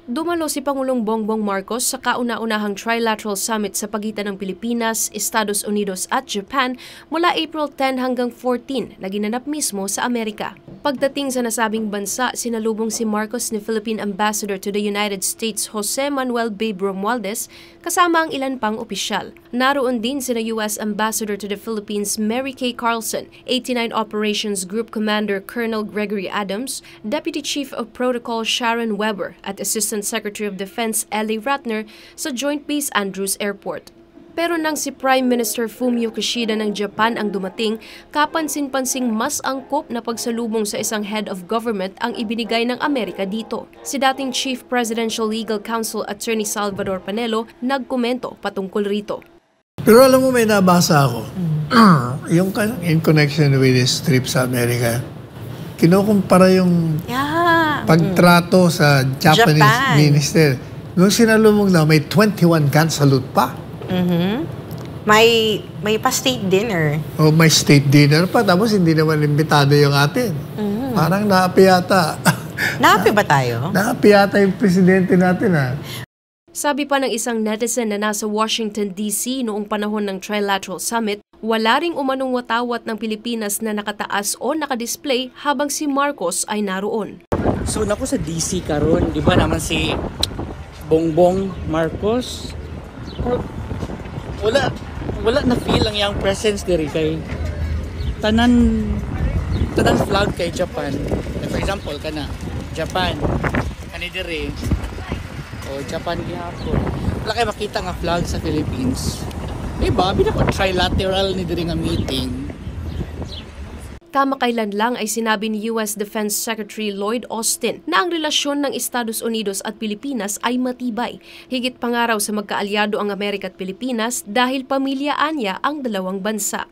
Dumalo si Pangulong Bongbong Marcos sa kauna-unahang trilateral summit sa pagitan ng Pilipinas, Estados Unidos at Japan mula April 10 hanggang 14 na ginanap mismo sa Amerika. Pagdating sa nasabing bansa, sinalubong si Marcos ni Philippine Ambassador to the United States Jose Manuel Babe Romualdez kasama ang ilan pang opisyal. Naroon din sina U.S. Ambassador to the Philippines Mary Kay Carlson, 89 Operations Group Commander Colonel Gregory Adams, Deputy Chief of Protocol Sharon Weber at Assistant Secretary of Defense Ellie Ratner sa Joint Base Andrews Airport. Pero nang si Prime Minister Fumio Kishida ng Japan ang dumating, kapansin-pansing mas angkop na pagsalubong sa isang head of government ang ibinigay ng Amerika dito. Si dating Chief Presidential Legal Counsel Attorney Salvador Panelo nagkomento patungkol rito. Pero alam mo, may nabasa ako. Yung in connection with this trip sa Amerika, kinukumpara yung pagtrato sa Japanese minister. Nung sinalubong na, may 21 gun salute pa. May pa-state dinner. O may state dinner pa, tapos hindi naman imbitado yung atin. Parang naapi yata. Naapi ba tayo? Naapi yata yung presidente natin, ha? Sabi pa ng isang netizen na nasa Washington, D.C. noong panahon ng Trilateral Summit, wala ring umanong watawat ng Pilipinas na nakataas o nakadisplay habang si Marcos ay naroon. So nako sa DC karon, di ba naman si Bongbong Marcos? Wala na feel ang yang presence diri kay tanan flag kay Japan. For example kana Japan kani diri o Japan gihapon. Wala kay makita nga flag sa Philippines. Diba, binako trilateral ni diri nga meeting. Kamakailan lang ay sinabi ni U.S. Defense Secretary Lloyd Austin na ang relasyon ng Estados Unidos at Pilipinas ay matibay. Higit pa nga raw sa magkaalyado ang Amerika at Pilipinas dahil pamilyaan niya ang dalawang bansa.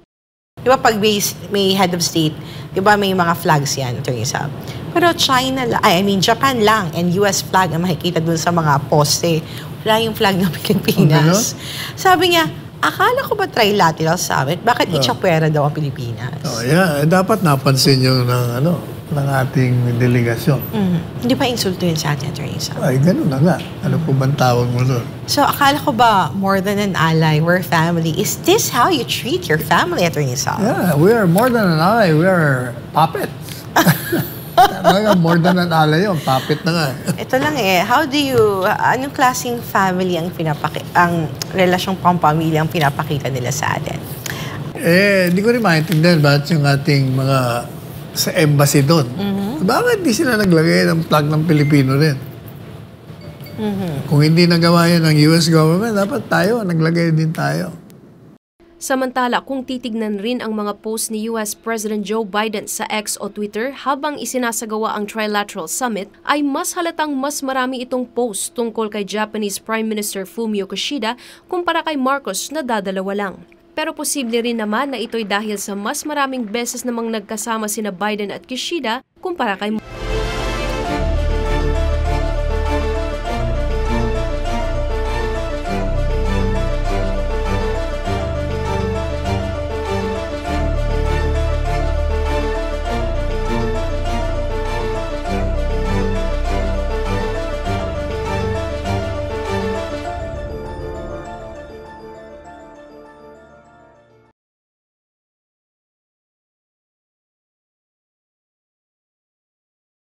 Diba pag may head of state, diba may mga flags yan, Attorney Sal? Pero China lang, Japan lang and US flag ang makikita dun sa mga poste. Wala yung flag ng Pilipinas. Sabi niya, akala ko ba trilateral summit? Bakit itsapuera daw ang Pilipinas? Dapat napansin yung ng ating delegasyon. Hindi pa insulto yun sa atin, Attorney Sal? Ay, ganun na nga. Ano po bang tawag mo doon? So, akala ko ba more than an ally, we're family? Is this how you treat your family, Attorney Sal? Yeah, we are more than an ally. We are puppets. More than an ally yun. Puppet na nga. Ito lang anong klaseng family ang relasyong pampamilya ang pinapakita nila sa atin? Hindi ko rin maintindihan bakit yung ating mga sa embassy doon. Bakit di sila naglagay ng flag ng Pilipino rin? Kung hindi nagawa yan ng US government, dapat tayo, naglagay din tayo. Samantala, kung titignan rin ang mga post ni US President Joe Biden sa X o Twitter habang isinasagawa ang Trilateral Summit, ay mas halatang mas marami itong post tungkol kay Japanese Prime Minister Fumio Kishida kumpara kay Marcos na dadalawa lang. Pero posible rin naman na ito'y dahil sa mas maraming beses namang nagkasama sina Biden at Kishida kumpara kay